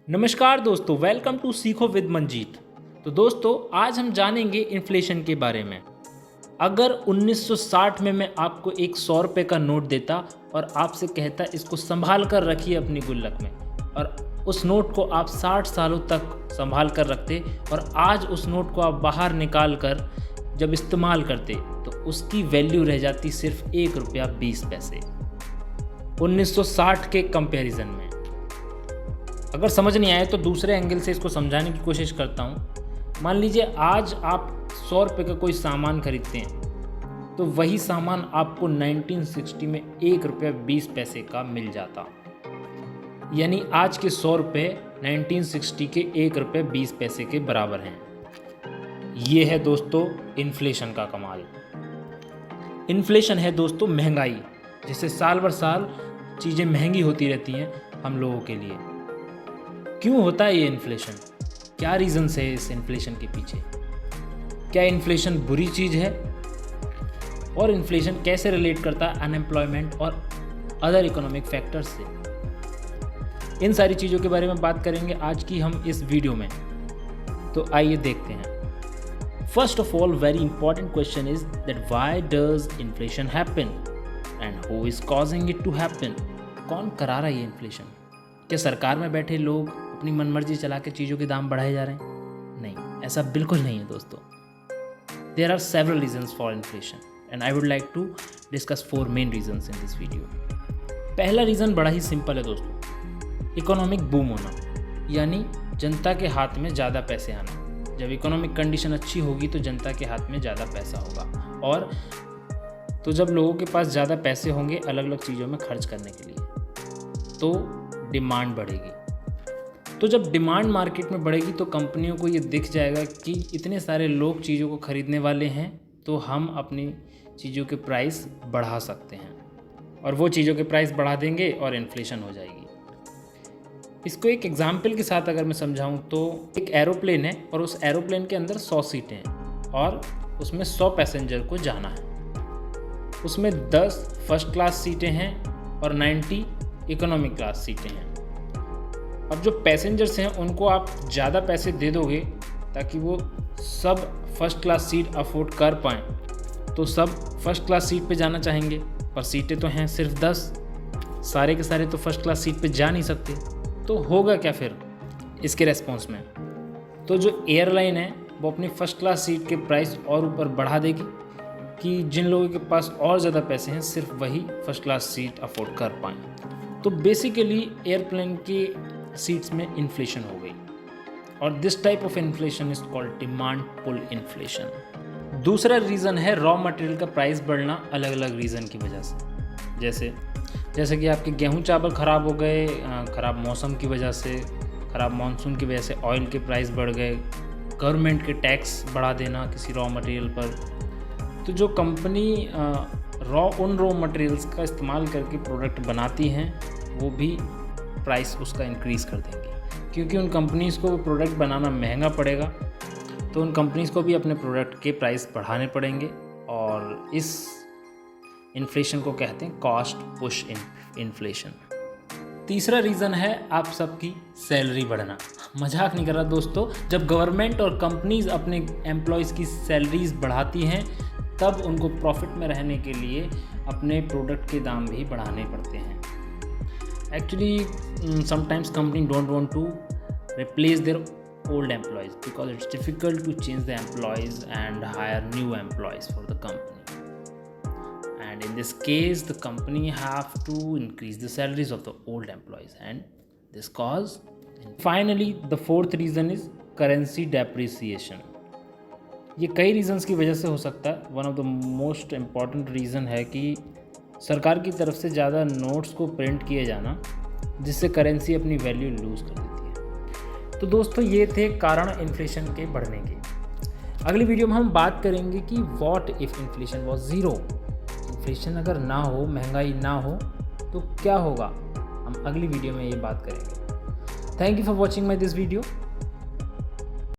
नमस्कार दोस्तों, welcome to सीखो विद मंजीत। तो दोस्तों, आज हम जानेंगे इन्फ्लेशन के बारे में। अगर 1960 में मैं आपको एक 100 रुपये का नोट देता और आपसे कहता इसको संभाल कर रखिए अपनी गुल्लक में, और उस नोट को आप 60 सालों तक संभाल कर रखते और आज उस नोट को आप बाहर निकाल कर जब इस्तेमाल करते तो उसकी वैल्यू रह जाती सिर्फ 1 रुपया 20 पैसे 1960 के कंपैरिजन में। अगर समझ नहीं आए तो दूसरे एंगल से इसको समझाने की कोशिश करता हूँ। मान लीजिए आज आप 100 रुपये का कोई सामान खरीदते हैं तो वही सामान आपको 1960 में 1 रुपया 20 पैसे का मिल जाता, यानी आज के 100 रुपये 1960 के 1 रुपये 20 पैसे के बराबर हैं। ये है दोस्तों इन्फ्लेशन का कमाल। इन्फ्लेशन है दोस्तों महंगाई, जिससे साल भर साल चीज़ें महंगी होती रहती हैं हम लोगों के लिए। क्यों होता है ये इन्फ्लेशन? क्या रीजंस है इस इन्फ्लेशन के पीछे? क्या इन्फ्लेशन बुरी चीज़ है? और इन्फ्लेशन कैसे रिलेट करता है अनएम्प्लॉयमेंट और अदर इकोनॉमिक फैक्टर्स से? इन सारी चीज़ों के बारे में बात करेंगे आज की हम इस वीडियो में। तो आइए देखते हैं। First of all, very important question is that why does inflation happen and who is causing it to happen? कौन करा रहा है ये इन्फ्लेशन? क्या सरकार में बैठे लोग अपनी मनमर्जी चला के चीज़ों के दाम बढ़ाए जा रहे हैं? नहीं, ऐसा बिल्कुल नहीं है दोस्तों। There are several reasons for inflation and I would like to discuss 4 main reasons in this video. पहला रीज़न बड़ा ही सिंपल है दोस्तों, इकोनॉमिक बूम होना, यानी जनता के हाथ में ज़्यादा पैसे आना। जब इकोनॉमिक कंडीशन अच्छी होगी तो जनता के हाथ में ज़्यादा पैसा होगा, और तो जब लोगों के पास ज़्यादा पैसे होंगे अलग अलग चीज़ों में खर्च करने के लिए, तो डिमांड बढ़ेगी। तो जब डिमांड मार्केट में बढ़ेगी तो कंपनियों को ये दिख जाएगा कि इतने सारे लोग चीज़ों को ख़रीदने वाले हैं, तो हम अपनी चीज़ों के प्राइस बढ़ा सकते हैं, और वो चीज़ों के प्राइस बढ़ा देंगे और इन्फ्लेशन हो जाएगी। इसको एक एग्जाम्पल के साथ अगर मैं समझाऊं तो एक एरोप्लेन है और उस एरोप्लेन के अंदर 100 सीटें हैं और उसमें 100 पैसेंजर को जाना है। उसमें 10 फर्स्ट क्लास सीटें हैं और 90 इकोनॉमिक क्लास सीटें हैं। अब जो पैसेंजर्स हैं उनको आप ज़्यादा पैसे दे दोगे ताकि वो सब फर्स्ट क्लास सीट अफोर्ड कर पाएँ, तो सब फर्स्ट क्लास सीट पे जाना चाहेंगे, पर सीटें तो हैं सिर्फ 10, सारे के सारे तो फर्स्ट क्लास सीट पे जा नहीं सकते। तो होगा क्या फिर इसके रेस्पॉन्स में? तो जो एयरलाइन है वो अपनी फर्स्ट क्लास सीट के प्राइस और ऊपर बढ़ा देगी कि जिन लोगों के पास और ज़्यादा पैसे हैं सिर्फ वही फर्स्ट क्लास सीट अफोर्ड कर पाएँ। तो बेसिकली एयरप्लेन की सीट्स में इन्फ्लेशन हो गई, और this type of inflation is called demand pull inflation. दूसरा रीज़न है रॉ मटेरियल का प्राइस बढ़ना अलग अलग रीज़न की वजह से। जैसे कि आपके गेहूं चावल ख़राब हो गए, ख़राब मौसम की वजह से, ख़राब मानसून की वजह से ऑयल के प्राइस बढ़ गए, गवर्नमेंट के टैक्स बढ़ा देना किसी रॉ मटेरियल पर। तो जो कंपनी उन रॉ मटेरियल्स का इस्तेमाल करके प्रोडक्ट बनाती हैं वो भी प्राइस उसका इंक्रीज़ कर देंगे, क्योंकि उन कंपनीज़ को वो प्रोडक्ट बनाना महंगा पड़ेगा, तो उन कंपनीज़ को भी अपने प्रोडक्ट के प्राइस बढ़ाने पड़ेंगे, और इस इन्फ्लेशन को कहते हैं कॉस्ट पुश इन्फ्लेशन। तीसरा रीज़न है आप सबकी सैलरी बढ़ना। मजाक नहीं कर रहा दोस्तों, जब गवर्नमेंट और कंपनीज़ अपने एम्प्लॉयज़ की सैलरीज बढ़ाती हैं तब उनको प्रॉफिट में रहने के लिए अपने प्रोडक्ट के दाम भी बढ़ाने पड़ते हैं। Actually, sometimes companies don't want to replace their old employees because it's difficult to change the employees and hire new employees for the company. And in this case, the company have to increase the salaries of the old employees, and this cause. Finally, the fourth reason is currency depreciation. ये कई reasons की वजह से हो सकता है। One of the most important reason है कि सरकार की तरफ से ज़्यादा नोट्स को प्रिंट किए जाना, जिससे करेंसी अपनी वैल्यू लूज़ कर देती है। तो दोस्तों, ये थे कारण इन्फ्लेशन के बढ़ने के। अगली वीडियो में हम बात करेंगे कि what if inflation was zero. Inflation अगर ना हो, महंगाई ना हो, तो क्या होगा? हम अगली वीडियो में ये बात करेंगे। Thank you for watching my this video.